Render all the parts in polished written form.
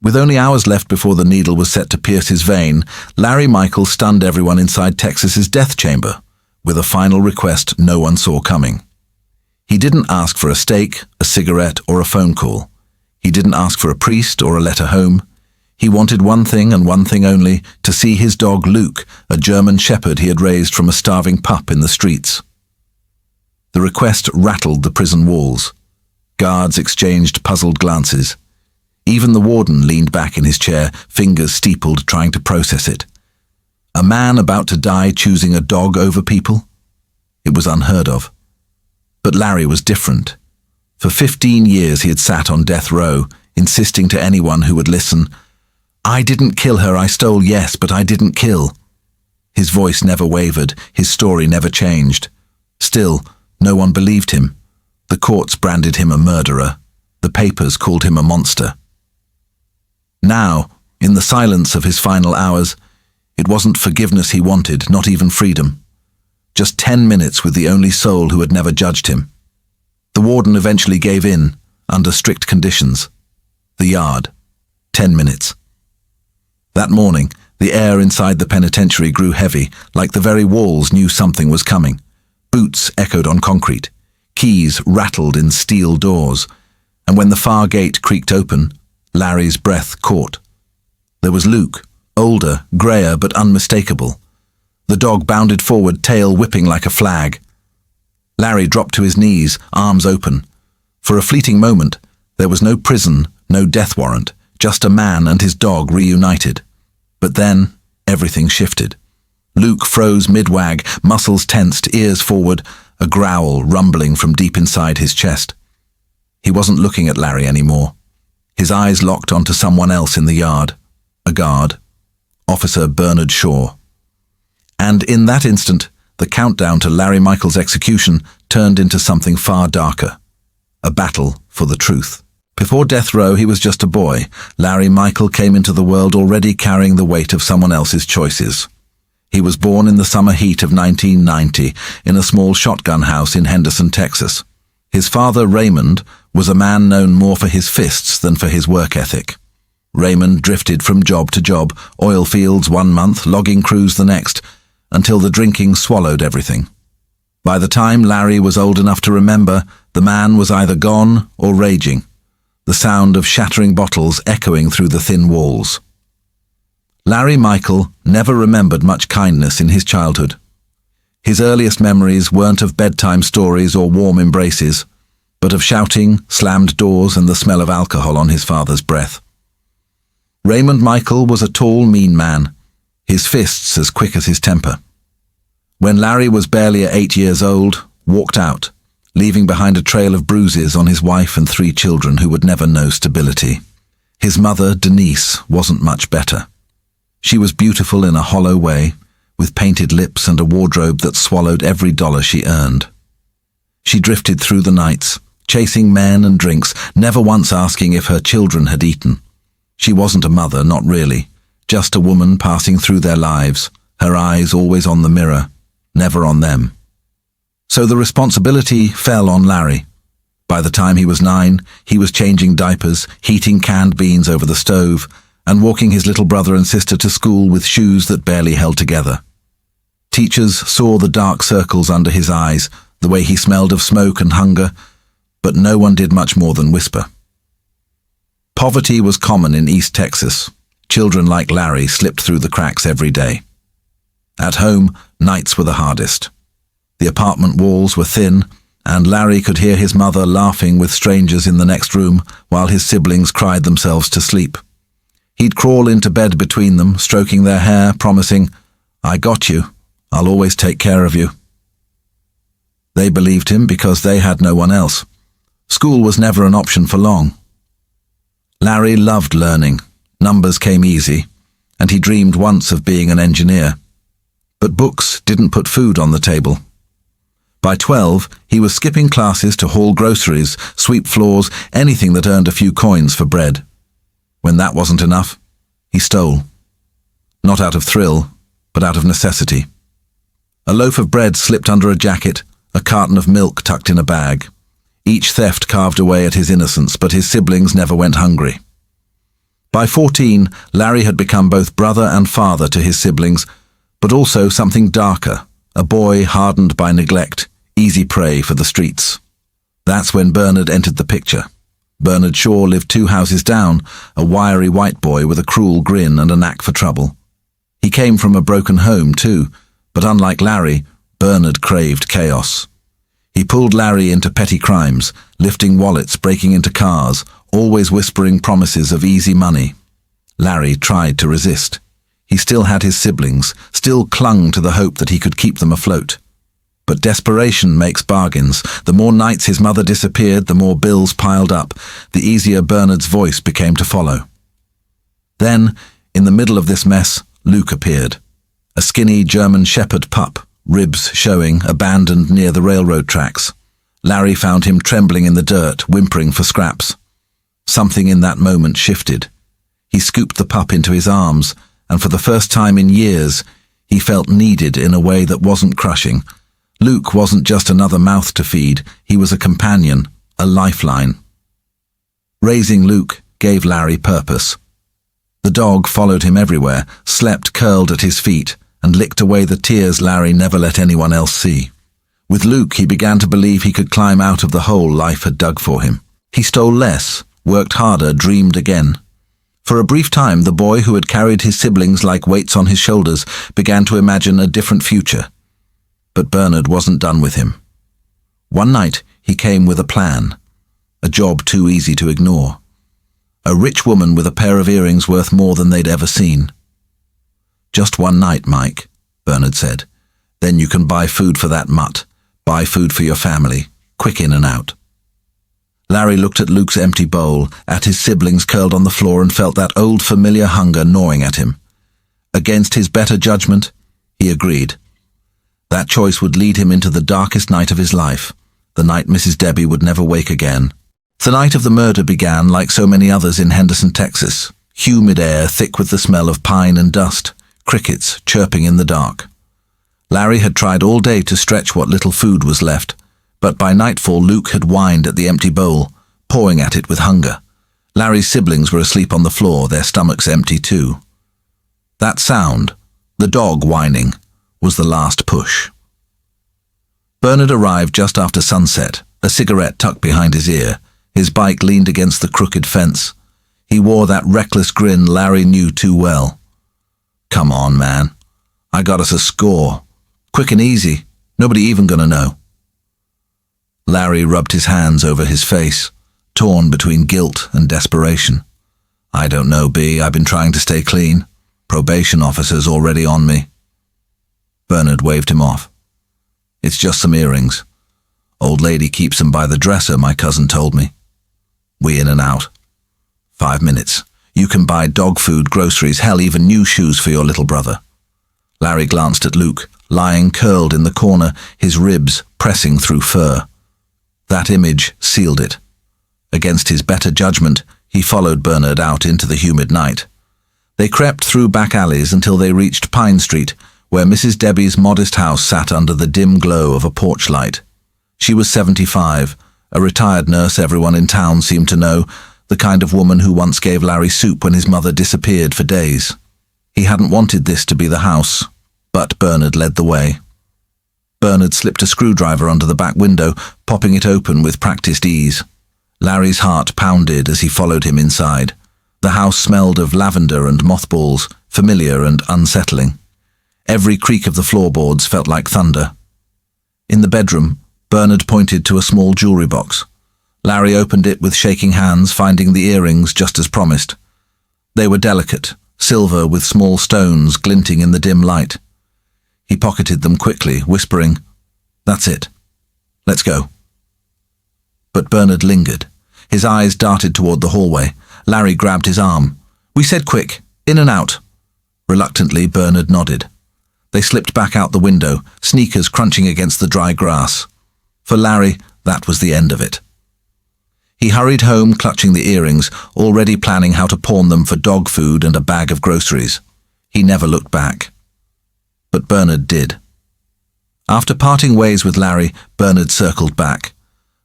With only hours left before the needle was set to pierce his vein, Larry Micheal stunned everyone inside Texas's death chamber with a final request no one saw coming. He didn't ask for a steak, a cigarette, or a phone call. He didn't ask for a priest or a letter home. He wanted one thing and one thing only, to see his dog Luke, a German shepherd he had raised from a starving pup in the streets. The request rattled the prison walls. Guards exchanged puzzled glances. Even the warden leaned back in his chair, fingers steepled, trying to process it. A man about to die choosing a dog over people? It was unheard of. But Larry was different. For 15 years he had sat on death row, insisting to anyone who would listen, "I didn't kill her, I stole, yes, but I didn't kill." His voice never wavered, his story never changed. Still, no one believed him. The courts branded him a murderer. The papers called him a monster. Now, in the silence of his final hours, it wasn't forgiveness he wanted, not even freedom. Just 10 minutes with the only soul who had never judged him. The warden eventually gave in, under strict conditions. The yard. 10 minutes. That morning, the air inside the penitentiary grew heavy, like the very walls knew something was coming. Boots echoed on concrete. Keys rattled in steel doors. And when the far gate creaked open, Larry's breath caught. There was Luke, older, greyer but unmistakable. The dog bounded forward, tail whipping like a flag. Larry dropped to his knees, arms open. For a fleeting moment, there was no prison, no death warrant, just a man and his dog reunited. But then, everything shifted. Luke froze mid-wag, muscles tensed, ears forward, a growl rumbling from deep inside his chest. He wasn't looking at Larry anymore. His eyes locked onto someone else in the yard. A guard. Officer Bernard Shaw. And in that instant, the countdown to Larry Micheal's execution turned into something far darker. A battle for the truth. Before death row, he was just a boy. Larry Micheal came into the world already carrying the weight of someone else's choices. He was born in the summer heat of 1990 in a small shotgun house in Henderson, Texas. His father, Raymond, was a man known more for his fists than for his work ethic. Raymond drifted from job to job, oil fields 1 month, logging crews the next, until the drinking swallowed everything. By the time Larry was old enough to remember, the man was either gone or raging, the sound of shattering bottles echoing through the thin walls. Larry Micheal never remembered much kindness in his childhood. His earliest memories weren't of bedtime stories or warm embraces, but of shouting, slammed doors, and the smell of alcohol on his father's breath. Raymond Micheal was a tall, mean man, his fists as quick as his temper. When Larry was barely 8 years old, walked out, leaving behind a trail of bruises on his wife and 3 children who would never know stability. His mother, Denise, wasn't much better. She was beautiful in a hollow way, with painted lips and a wardrobe that swallowed every dollar she earned. She drifted through the nights, chasing men and drinks, never once asking if her children had eaten. She wasn't a mother, not really, just a woman passing through their lives, her eyes always on the mirror, never on them. So the responsibility fell on Larry. By the time he was 9, he was changing diapers, heating canned beans over the stove, and walking his little brother and sister to school with shoes that barely held together. Teachers saw the dark circles under his eyes, the way he smelled of smoke and hunger, but no one did much more than whisper. Poverty was common in East Texas. Children like Larry slipped through the cracks every day. At home, nights were the hardest. The apartment walls were thin, and Larry could hear his mother laughing with strangers in the next room while his siblings cried themselves to sleep. He'd crawl into bed between them, stroking their hair, promising, "I got you. I'll always take care of you." They believed him because they had no one else. School was never an option for long. Larry loved learning. Numbers came easy, and he dreamed once of being an engineer. But books didn't put food on the table. By 12, he was skipping classes to haul groceries, sweep floors, anything that earned a few coins for bread. When that wasn't enough, he stole. Not out of thrill, but out of necessity. A loaf of bread slipped under a jacket, a carton of milk tucked in a bag. Each theft carved away at his innocence, but his siblings never went hungry. By 14, Larry had become both brother and father to his siblings, but also something darker, a boy hardened by neglect, easy prey for the streets. That's when Bernard entered the picture. Bernard Shaw lived 2 houses down, a wiry white boy with a cruel grin and a knack for trouble. He came from a broken home too, but unlike Larry, Bernard craved chaos. He pulled Larry into petty crimes, lifting wallets, breaking into cars, always whispering promises of easy money. Larry tried to resist. He still had his siblings, still clung to the hope that he could keep them afloat. But desperation makes bargains. The more nights his mother disappeared, the more bills piled up, the easier Bernard's voice became to follow. Then, in the middle of this mess, Luke appeared. A skinny German shepherd pup, ribs showing, abandoned near the railroad tracks. Larry found him trembling in the dirt, whimpering for scraps. Something in that moment shifted. He scooped the pup into his arms, and for the first time in years, he felt needed in a way that wasn't crushing. Luke wasn't just another mouth to feed, he was a companion, a lifeline. Raising Luke gave Larry purpose. The dog followed him everywhere, slept curled at his feet, and licked away the tears Larry never let anyone else see. With Luke, he began to believe he could climb out of the hole life had dug for him. He stole less, worked harder, dreamed again. For a brief time, the boy who had carried his siblings like weights on his shoulders began to imagine a different future. But Bernard wasn't done with him. One night, he came with a plan. A job too easy to ignore. A rich woman with a pair of earrings worth more than they'd ever seen. "Just one night, Mike," Bernard said. "Then you can buy food for that mutt. Buy food for your family. Quick in and out." Larry looked at Luke's empty bowl, at his siblings curled on the floor, and felt that old familiar hunger gnawing at him. Against his better judgment, he agreed. That choice would lead him into the darkest night of his life, the night Mrs. Debbie would never wake again. The night of the murder began like so many others in Henderson, Texas. Humid air thick with the smell of pine and dust, crickets chirping in the dark. Larry had tried all day to stretch what little food was left, but by nightfall Luke had whined at the empty bowl, pawing at it with hunger. Larry's siblings were asleep on the floor, their stomachs empty too. That sound, the dog whining, was the last push. Bernard arrived just after sunset, a cigarette tucked behind his ear. His bike leaned against the crooked fence. He wore that reckless grin Larry knew too well. "Come on, man. I got us a score. Quick and easy. Nobody even gonna know." Larry rubbed his hands over his face, torn between guilt and desperation. "I don't know, B. I've been trying to stay clean. Probation officer's already on me." Bernard waved him off. "It's just some earrings. Old lady keeps them by the dresser, my cousin told me. We in and out. 5 minutes. You can buy dog food, groceries, hell, even new shoes for your little brother." Larry glanced at Luke, lying curled in the corner, his ribs pressing through fur. That image sealed it. Against his better judgment, he followed Bernard out into the humid night. They crept through back alleys until they reached Pine Street, where Mrs. Debbie's modest house sat under the dim glow of a porch light. She was 75, a retired nurse everyone in town seemed to know, the kind of woman who once gave Larry soup when his mother disappeared for days. He hadn't wanted this to be the house, but Bernard led the way. Bernard slipped a screwdriver under the back window, popping it open with practiced ease. Larry's heart pounded as he followed him inside. The house smelled of lavender and mothballs, familiar and unsettling. Every creak of the floorboards felt like thunder. In the bedroom, Bernard pointed to a small jewelry box. Larry opened it with shaking hands, finding the earrings just as promised. They were delicate, silver with small stones glinting in the dim light. He pocketed them quickly, whispering, "That's it. Let's go." But Bernard lingered. His eyes darted toward the hallway. Larry grabbed his arm. "We said quick. In and out." Reluctantly, Bernard nodded. They slipped back out the window, sneakers crunching against the dry grass. For Larry, that was the end of it. He hurried home, clutching the earrings, already planning how to pawn them for dog food and a bag of groceries. He never looked back. But Bernard did. After parting ways with Larry, Bernard circled back.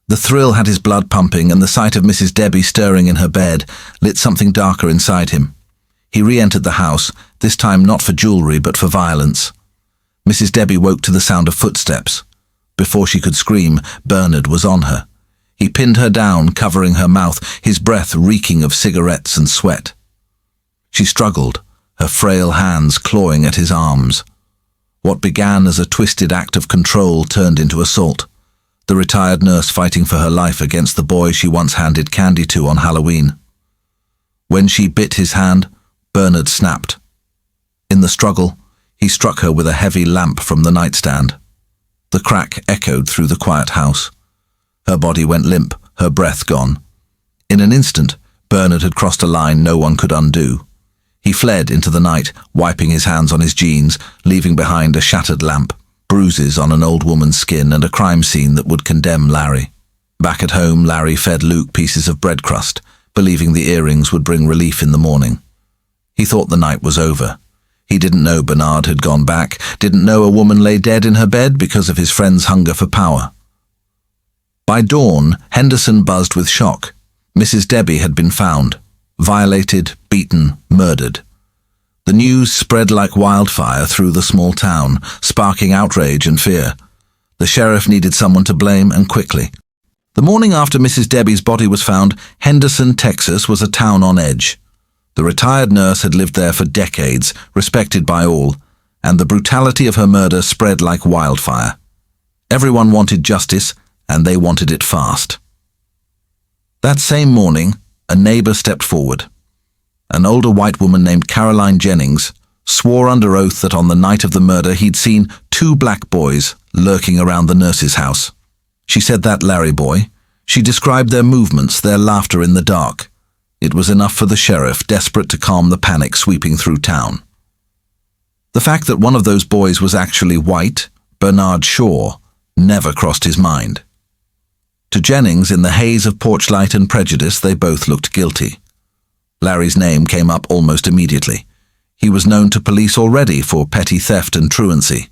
The thrill had his blood pumping, and the sight of Mrs. Debbie stirring in her bed lit something darker inside him. He re-entered the house, this time not for jewelry but for violence. Mrs. Debbie woke to the sound of footsteps. Before she could scream, Bernard was on her. He pinned her down, covering her mouth, his breath reeking of cigarettes and sweat. She struggled, her frail hands clawing at his arms. What began as a twisted act of control turned into assault. The retired nurse fighting for her life against the boy she once handed candy to on Halloween. When she bit his hand, Bernard snapped. In the struggle, he struck her with a heavy lamp from the nightstand. The crack echoed through the quiet house. Her body went limp, her breath gone. In an instant, Bernard had crossed a line no one could undo. He fled into the night, wiping his hands on his jeans, leaving behind a shattered lamp, bruises on an old woman's skin, and a crime scene that would condemn Larry. Back at home, Larry fed Luke pieces of bread crust, believing the earrings would bring relief in the morning. He thought the night was over. He didn't know Bernard had gone back, didn't know a woman lay dead in her bed because of his friend's hunger for power. By dawn, Henderson buzzed with shock. Mrs. Debbie had been found, violated, beaten, murdered. The news spread like wildfire through the small town, sparking outrage and fear. The sheriff needed someone to blame, and quickly. The morning after Mrs. Debbie's body was found, Henderson, Texas was a town on edge. The retired nurse had lived there for decades, respected by all, and the brutality of her murder spread like wildfire. Everyone wanted justice, and they wanted it fast. That same morning, a neighbor stepped forward. An older white woman named Caroline Jennings swore under oath that on the night of the murder he'd seen 2 black boys lurking around the nurse's house. She said that Larry boy. She described their movements, their laughter in the dark. It was enough for the sheriff, desperate to calm the panic sweeping through town. The fact that one of those boys was actually white, Bernard Shaw, never crossed his mind. To Jennings, in the haze of porchlight and prejudice, they both looked guilty. Larry's name came up almost immediately. He was known to police already for petty theft and truancy.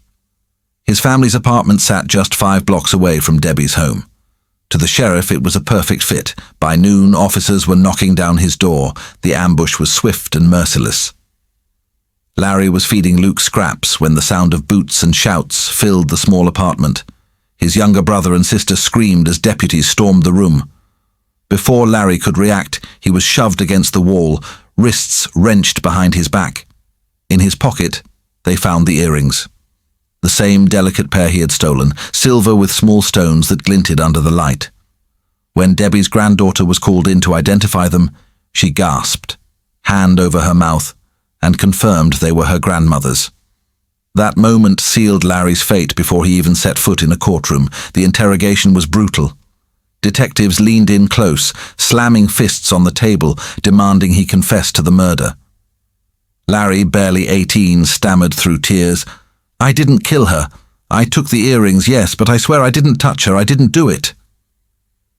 His family's apartment sat just 5 blocks away from Debbie's home. To the sheriff, it was a perfect fit. By noon, officers were knocking down his door. The ambush was swift and merciless. Larry was feeding Luke scraps when the sound of boots and shouts filled the small apartment. His younger brother and sister screamed as deputies stormed the room. Before Larry could react, he was shoved against the wall, wrists wrenched behind his back. In his pocket, they found the earrings. The same delicate pair he had stolen, silver with small stones that glinted under the light. When Debbie's granddaughter was called in to identify them, she gasped, hand over her mouth, and confirmed they were her grandmother's. That moment sealed Larry's fate before he even set foot in a courtroom. The interrogation was brutal. Detectives leaned in close, slamming fists on the table, demanding he confess to the murder. Larry, barely 18, stammered through tears, "I didn't kill her. I took the earrings, yes, but I swear I didn't touch her. I didn't do it."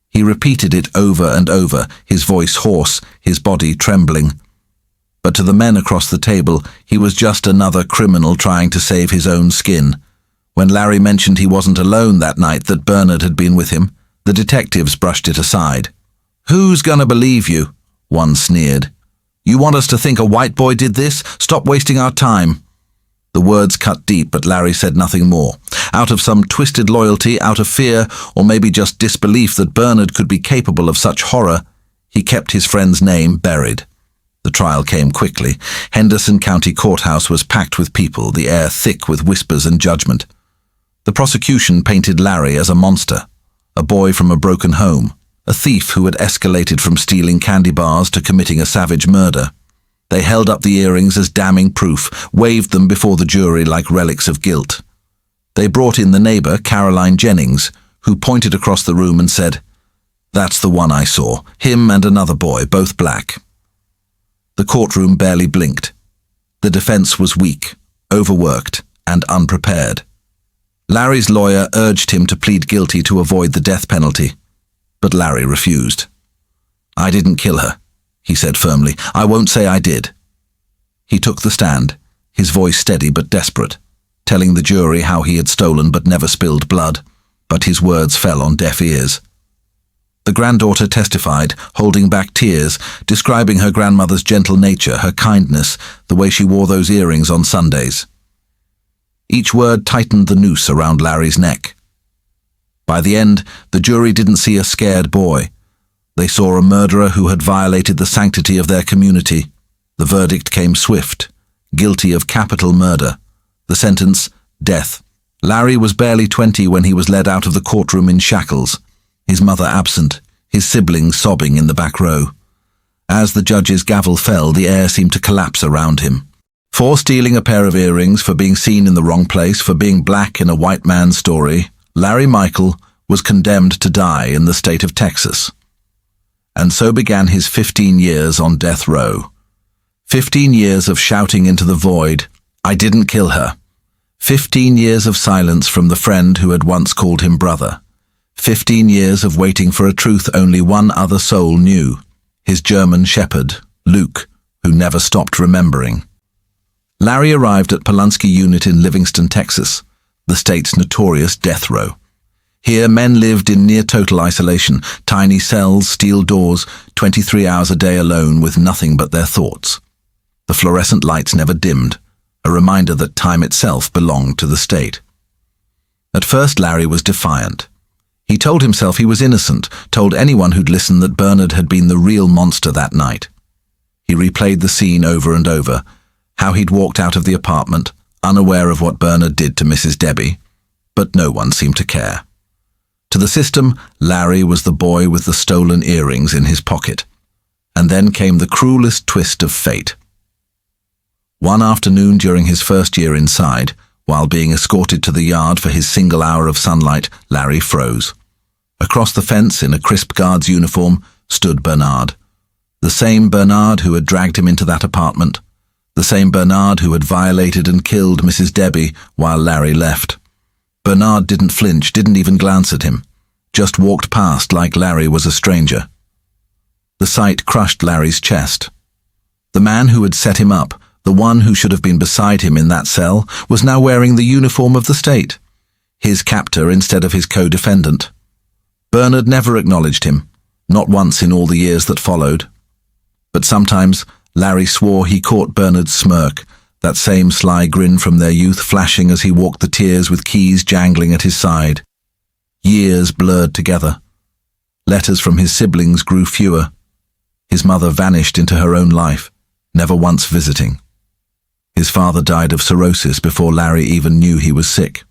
He repeated it over and over, his voice hoarse, his body trembling. But to the men across the table, he was just another criminal trying to save his own skin. When Larry mentioned he wasn't alone that night, that Bernard had been with him, the detectives brushed it aside. "Who's gonna believe you?" one sneered. "You want us to think a white boy did this? Stop wasting our time." The words cut deep, but Larry said nothing more. Out of some twisted loyalty, out of fear, or maybe just disbelief that Bernard could be capable of such horror, he kept his friend's name buried. The trial came quickly. Henderson County Courthouse was packed with people, the air thick with whispers and judgment. The prosecution painted Larry as a monster, a boy from a broken home, a thief who had escalated from stealing candy bars to committing a savage murder. They held up the earrings as damning proof, waved them before the jury like relics of guilt. They brought in the neighbor, Caroline Jennings, who pointed across the room and said, "That's the one I saw, him and another boy, both black." The courtroom barely blinked. The defense was weak, overworked, and unprepared. Larry's lawyer urged him to plead guilty to avoid the death penalty, but Larry refused. "I didn't kill her," he said firmly. "I won't say I did." He took the stand, his voice steady but desperate, telling the jury how he had stolen but never spilled blood, but his words fell on deaf ears. The granddaughter testified, holding back tears, describing her grandmother's gentle nature, her kindness, the way she wore those earrings on Sundays. Each word tightened the noose around Larry's neck. By the end, the jury didn't see a scared boy. They saw a murderer who had violated the sanctity of their community. The verdict came swift, guilty of capital murder. The sentence, death. Larry was barely 20 when he was led out of the courtroom in shackles, his mother absent, his siblings sobbing in the back row. As the judge's gavel fell, the air seemed to collapse around him. For stealing a pair of earrings, for being seen in the wrong place, for being black in a white man's story, Larry Micheal was condemned to die in the state of Texas. And so began his 15 years on death row. 15 years of shouting into the void, "I didn't kill her." 15 years of silence from the friend who had once called him brother. 15 years of waiting for a truth only one other soul knew, his German shepherd, Luke, who never stopped remembering. Larry arrived at Pulaski Unit in Livingston, Texas, the state's notorious death row. Here men lived in near-total isolation, tiny cells, steel doors, 23 hours a day alone with nothing but their thoughts. The fluorescent lights never dimmed, a reminder that time itself belonged to the state. At first Larry was defiant. He told himself he was innocent, told anyone who'd listened that Bernard had been the real monster that night. He replayed the scene over and over, how he'd walked out of the apartment, unaware of what Bernard did to Mrs. Debbie, but no one seemed to care. To the system, Larry was the boy with the stolen earrings in his pocket. And then came the cruelest twist of fate. One afternoon during his first year inside, while being escorted to the yard for his single hour of sunlight, Larry froze. Across the fence, in a crisp guard's uniform, stood Bernard. The same Bernard who had dragged him into that apartment. The same Bernard who had violated and killed Mrs. Debbie while Larry left. Bernard didn't flinch, didn't even glance at him. Just walked past like Larry was a stranger. The sight crushed Larry's chest. The man who had set him up, the one who should have been beside him in that cell, was now wearing the uniform of the state, his captor instead of his co-defendant. Bernard never acknowledged him, not once in all the years that followed. But sometimes Larry swore he caught Bernard's smirk, that same sly grin from their youth flashing as he walked the tiers with keys jangling at his side. Years blurred together. Letters from his siblings grew fewer. His mother vanished into her own life, never once visiting. His father died of cirrhosis before Larry even knew he was sick.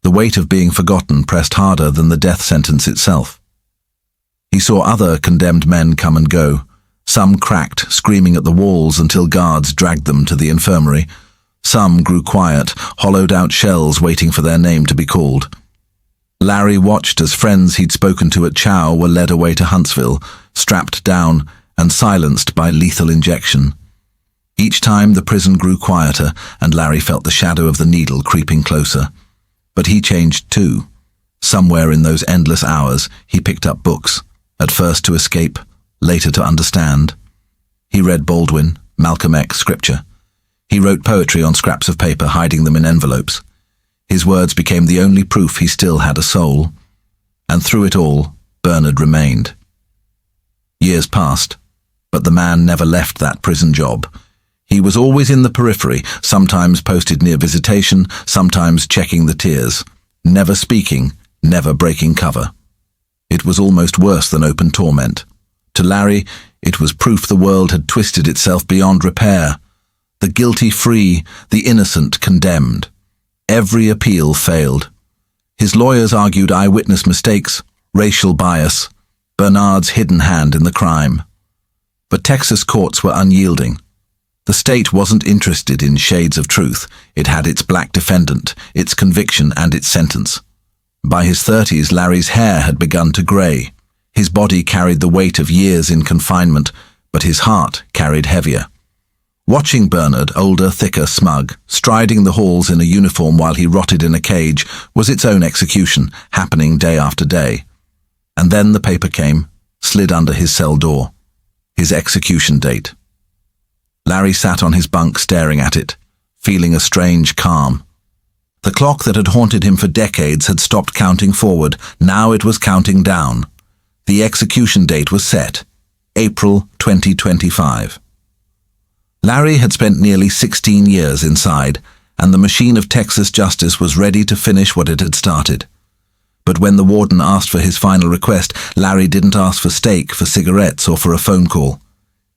The weight of being forgotten pressed harder than the death sentence itself. He saw other condemned men come and go, some cracked, screaming at the walls until guards dragged them to the infirmary. Some grew quiet, hollowed-out shells waiting for their name to be called. Larry watched as friends he'd spoken to at Chow were led away to Huntsville, strapped down and silenced by lethal injection. Each time the prison grew quieter, and Larry felt the shadow of the needle creeping closer. But he changed too. Somewhere in those endless hours, he picked up books, at first to escape, later to understand. He read Baldwin, Malcolm X scripture. He wrote poetry on scraps of paper, hiding them in envelopes. His words became the only proof he still had a soul. And through it all, Bernard remained. Years passed, but the man never left that prison job. He was always in the periphery, sometimes posted near visitation, sometimes checking the tiers. Never speaking, never breaking cover. It was almost worse than open torment. To Larry, it was proof the world had twisted itself beyond repair. The guilty free, the innocent condemned. Every appeal failed. His lawyers argued eyewitness mistakes, racial bias, Bernard's hidden hand in the crime. But Texas courts were unyielding. The state wasn't interested in shades of truth. It had its black defendant, its conviction, and its sentence. By his 30s, Larry's hair had begun to grey. His body carried the weight of years in confinement, but his heart carried heavier. Watching Bernard, older, thicker, smug, striding the halls in a uniform while he rotted in a cage, was its own execution, happening day after day. And then the paper came, slid under his cell door. His execution date. Larry sat on his bunk staring at it, feeling a strange calm. The clock that had haunted him for decades had stopped counting forward. Now it was counting down. The execution date was set, April 2025. Larry had spent nearly 16 years inside, and the machine of Texas justice was ready to finish what it had started. But when the warden asked for his final request, Larry didn't ask for steak, for cigarettes, or for a phone call.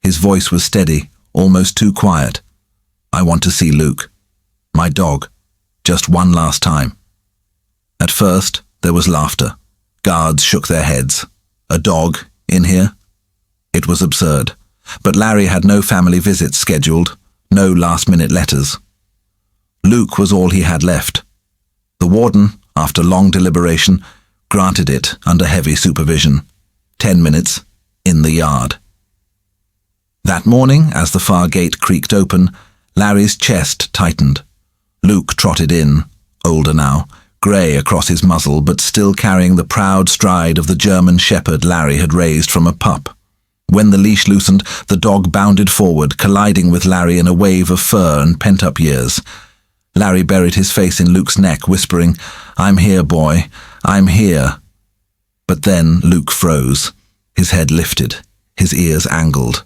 His voice was steady, almost too quiet. "I want to see Luke. My dog. Just one last time." At first, there was laughter. Guards shook their heads. A dog in here? It was absurd. But Larry had no family visits scheduled, no last-minute letters. Luke was all he had left. The warden, after long deliberation, granted it under heavy supervision. 10 minutes, in the yard. That morning, as the far gate creaked open, Larry's chest tightened. Luke trotted in, older now, grey across his muzzle, but still carrying the proud stride of the German shepherd Larry had raised from a pup. When the leash loosened, the dog bounded forward, colliding with Larry in a wave of fur and pent-up years. Larry buried his face in Luke's neck, whispering, "I'm here, boy, I'm here." But then Luke froze. His head lifted, his ears angled.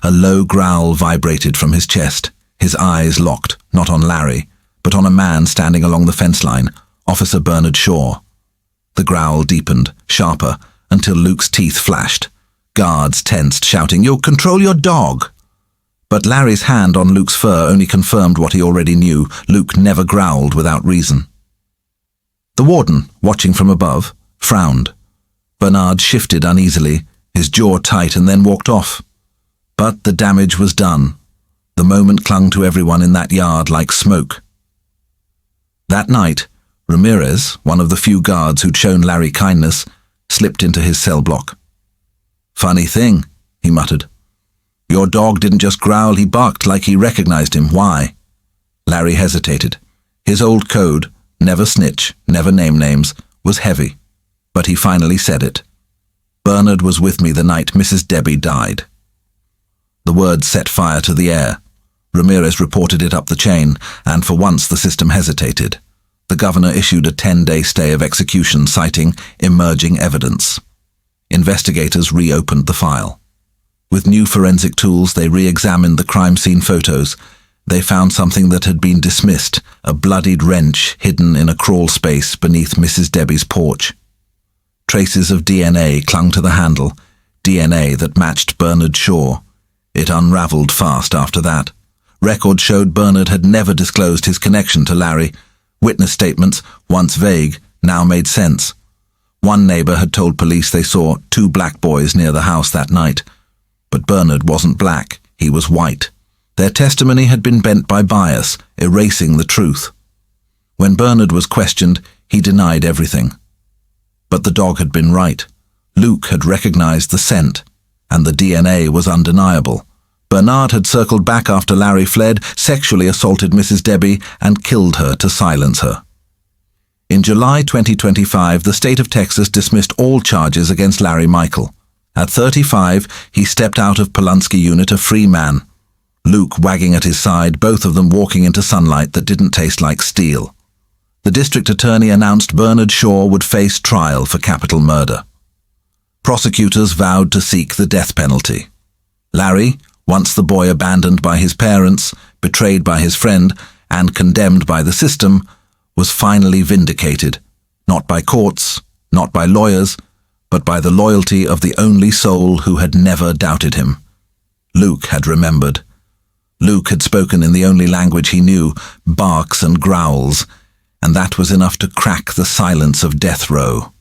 A low growl vibrated from his chest, his eyes locked, not on Larry, but on a man standing along the fence line, Officer Bernard Shaw. The growl deepened, sharper, until Luke's teeth flashed. Guards tensed, shouting, "You'll control your dog!" But Larry's hand on Luke's fur only confirmed what he already knew. Luke never growled without reason. The warden, watching from above, frowned. Bernard shifted uneasily, his jaw tight, and then walked off. But the damage was done. The moment clung to everyone in that yard like smoke. That night, Ramirez, one of the few guards who'd shown Larry kindness, slipped into his cell block. "Funny thing," he muttered. "Your dog didn't just growl, he barked like he recognized him. Why?" Larry hesitated. His old code, never snitch, never name names, was heavy. But he finally said it. "Bernard was with me the night Mrs. Debbie died." The words set fire to the air. Ramirez reported it up the chain, and for once the system hesitated. The governor issued a 10-day stay of execution, citing emerging evidence. Investigators reopened the file. With new forensic tools, they re-examined the crime scene photos. They found something that had been dismissed, a bloodied wrench hidden in a crawl space beneath Mrs. Debbie's porch. Traces of DNA clung to the handle, DNA that matched Bernard Shaw. It unraveled fast after that. Records showed Bernard had never disclosed his connection to Larry. Witness statements, once vague, now made sense. One neighbor had told police they saw 2 black boys near the house that night. But Bernard wasn't black, he was white. Their testimony had been bent by bias, erasing the truth. When Bernard was questioned, he denied everything. But the dog had been right. Luke had recognized the scent, and the DNA was undeniable. Bernard had circled back after Larry fled, sexually assaulted Mrs. Debbie, and killed her to silence her. In July 2025, the state of Texas dismissed all charges against Larry Micheal. At 35, he stepped out of Pulaski unit a free man. Luke wagging at his side, both of them walking into sunlight that didn't taste like steel. The district attorney announced Bernard Shaw would face trial for capital murder. Prosecutors vowed to seek the death penalty. Larry, once the boy abandoned by his parents, betrayed by his friend, and condemned by the system, was finally vindicated, not by courts, not by lawyers, but by the loyalty of the only soul who had never doubted him. Luke had remembered. Luke had spoken in the only language he knew, barks and growls, and that was enough to crack the silence of death row.